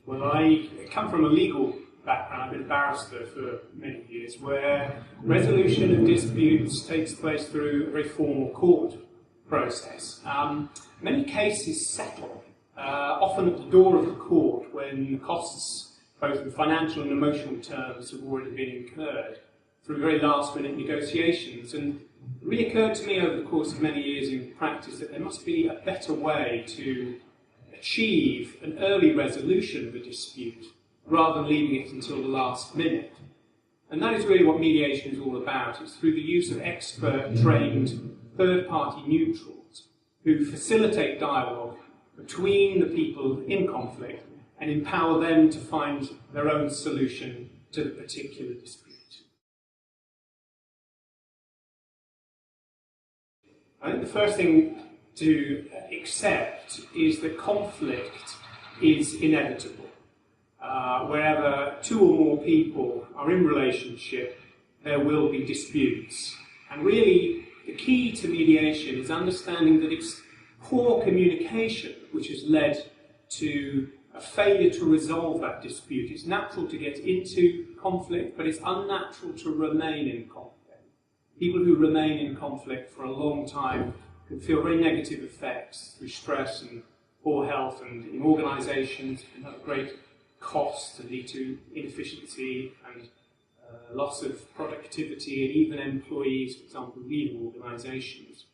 Well, I come from a legal background. I've been a barrister for many years, where resolution of disputes takes place through a very formal court process. Many cases settle, often at the door of the court, when the costs, both in financial and emotional terms, have already been incurred through very last-minute negotiations. And it really occurred to me over the course of many years in practice that there must be a better way to achieve an early resolution of a dispute rather than leaving it until the last minute. And that is really what mediation is all about. It's through the use of expert, trained, third-party neutrals who facilitate dialogue between the people in conflict and empower them to find their own solution to the particular dispute. I think the first thing to accept is that conflict is inevitable. Wherever two or more people are in relationship, there will be disputes. And really, the key to mediation is understanding that it's poor communication which has led to a failure to resolve that dispute. It's natural to get into conflict, but it's unnatural to remain in conflict. People who remain in conflict for a long time can feel very negative effects through stress and poor health, and in organisations can have great costs and lead to inefficiency and loss of productivity, and even employees, for example, leave organisations.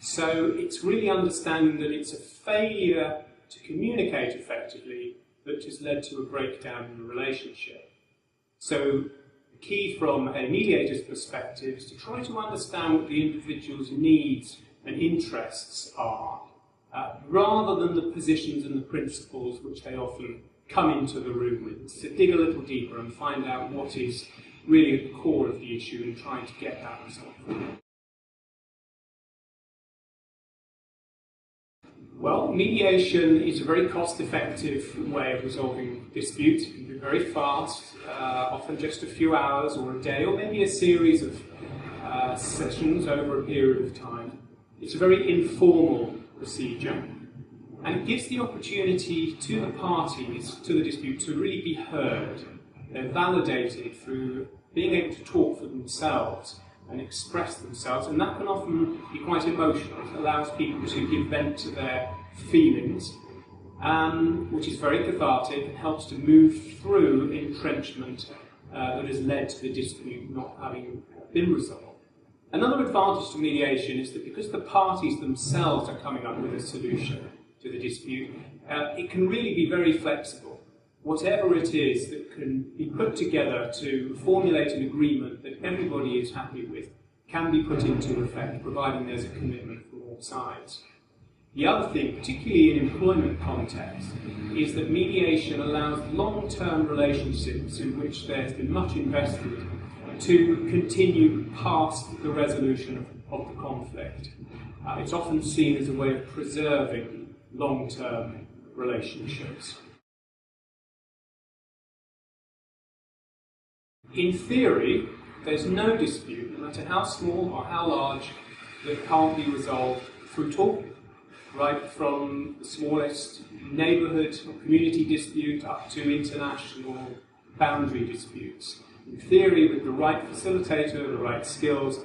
So it's really understanding that it's a failure to communicate effectively that has led to a breakdown in the relationship. So the key from a mediator's perspective is to try to understand what the individual's needs and interests are, rather than the positions and the principles which they often come into the room with. To dig a little deeper and find out what is really at the core of the issue and trying to get that resolved. Well, mediation is a very cost-effective way of resolving disputes. It can be very fast, often just a few hours or a day, or maybe a series of sessions over a period of time. It's a very informal procedure, and it gives the opportunity to the parties to the dispute to really be heard. They're validated through being able to talk for themselves and express themselves, and that can often be quite emotional. It allows people to give vent to their feelings, which is very cathartic and helps to move through entrenchment that has led to the dispute not having been resolved. Another advantage to mediation is that because the parties themselves are coming up with a solution to the dispute, it can really be very flexible. Whatever it is that can be put together to formulate an agreement that everybody is happy with can be put into effect, providing there's a commitment from all sides. The other thing, particularly in employment context, is that mediation allows long-term relationships in which there's been much invested to continue past the resolution of the conflict. It's often seen as a way of preserving long-term relationships. In theory, there's no dispute, no matter how small or how large, that can't be resolved through talking, right from the smallest neighbourhood or community dispute up to international boundary disputes. In theory, with the right facilitator, the right skills,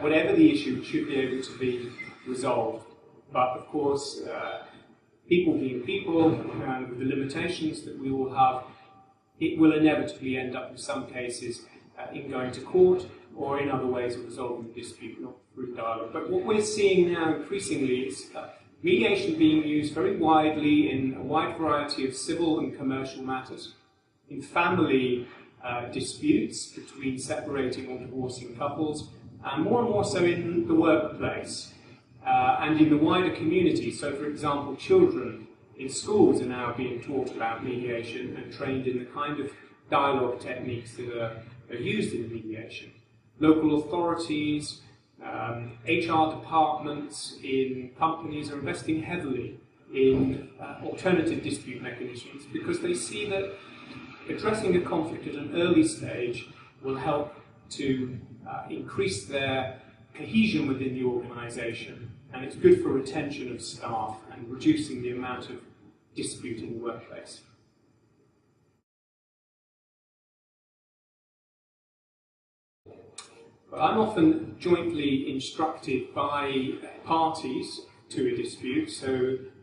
whatever the issue, it should be able to be resolved. But of course, people being people, and with the limitations that we all have, it will inevitably end up in some cases in going to court or in other ways of resolving the dispute, not through dialogue. But what we're seeing now increasingly is mediation being used very widely in a wide variety of civil and commercial matters, in family disputes between separating or divorcing couples, and more so in the workplace and in the wider community. So, for example, children in schools are now being taught about mediation and trained in the kind of dialogue techniques that are used in mediation. Local authorities, HR departments in companies are investing heavily in alternative dispute mechanisms because they see that addressing a conflict at an early stage will help to increase their cohesion within the organisation, and it's good for retention of staff and reducing the amount of dispute in the workplace. But I'm often jointly instructed by parties to a dispute, so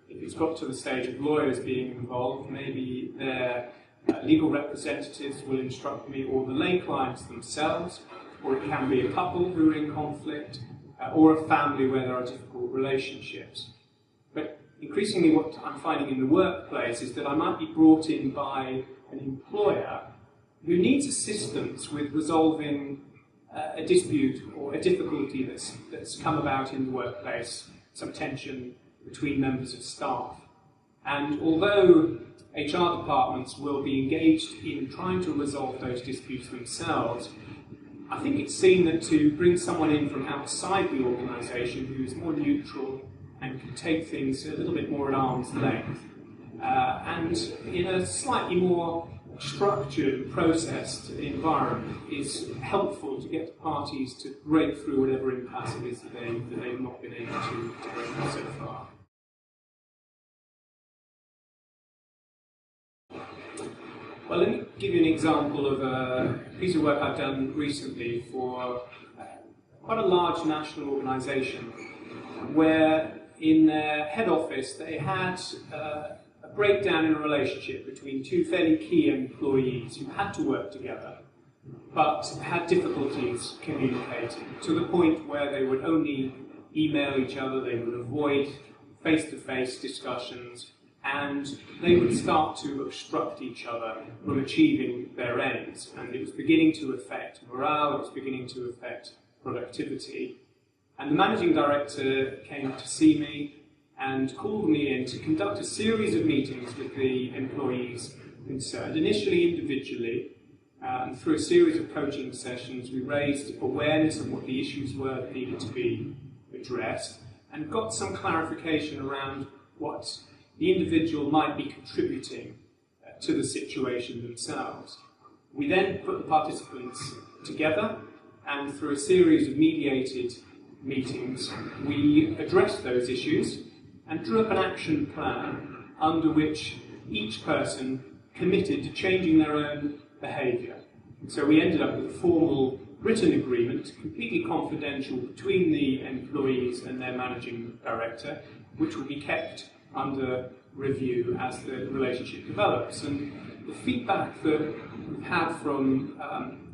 if it's got to the stage of lawyers being involved, maybe their legal representatives will instruct me, or the lay clients themselves, or it can be a couple who are in conflict, or a family where there are difficult relationships. But increasingly what I'm finding in the workplace is that I might be brought in by an employer who needs assistance with resolving a dispute or a difficulty that's come about in the workplace, some tension between members of staff. And although HR departments will be engaged in trying to resolve those disputes themselves, I think it's seen that to bring someone in from outside the organisation who is more neutral and can take things a little bit more at arm's length, and in a slightly more structured, processed environment is helpful to get the parties to break through whatever impasse it is that they've not been able to break through so far. Well, let me give you an example of a piece of work I've done recently for quite a large national organisation, where in their head office they had a breakdown in a relationship between two fairly key employees who had to work together, but had difficulties communicating, to the point where they would only email each other, they would avoid face-to-face discussions, and they would start to obstruct each other from achieving their ends. And it was beginning to affect morale, it was beginning to affect productivity. And the managing director came to see me and called me in to conduct a series of meetings with the employees concerned, initially individually, and through a series of coaching sessions we raised awareness of what the issues were that needed to be addressed, and got some clarification around what the individual might be contributing to the situation themselves. We then put the participants together, and through a series of mediated meetings we addressed those issues and drew up an action plan under which each person committed to changing their own behaviour. So we ended up with a formal written agreement, completely confidential, between the employees and their managing director, which will be kept under review as the relationship develops. And the feedback that we've had from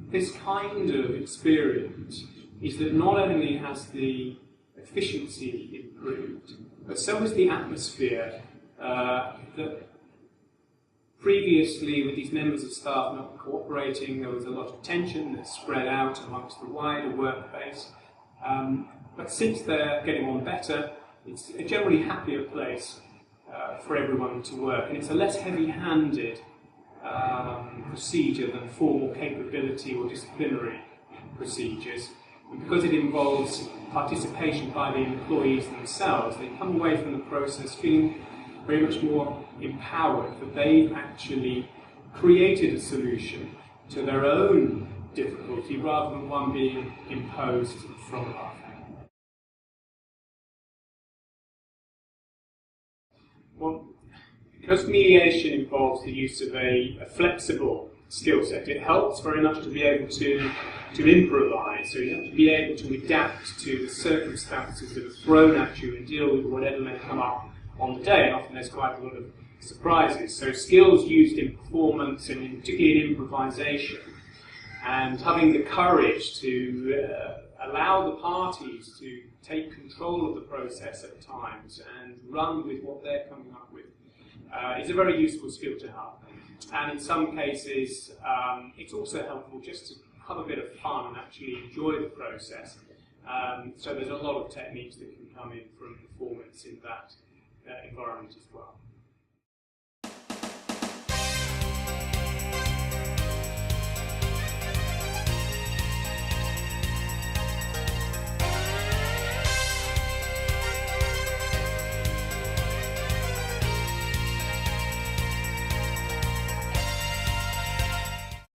this kind of experience is that not only has the efficiency improved, but so has the atmosphere that previously, with these members of staff not cooperating, there was a lot of tension that spread out amongst the wider workplace. But since they're getting on better, it's a generally happier place for everyone to work, and it's a less heavy-handed procedure than formal capability or disciplinary procedures. And because it involves participation by the employees themselves, they come away from the process feeling very much more empowered, that they've actually created a solution to their own difficulty rather than one being imposed from above. Well, because mediation involves the use of a flexible skill set, it helps very much to be able to improvise. So you have to be able to adapt to the circumstances that are thrown at you and deal with whatever may come up on the day, and often there's quite a lot of surprises. So skills used in performance and particularly in improvisation, and having the courage to allow the parties to take control of the process at times and run with what they're coming up with is a very useful skill to have. And in some cases, it's also helpful just to have a bit of fun and actually enjoy the process. So there's a lot of techniques that can come in from performance in that environment as well.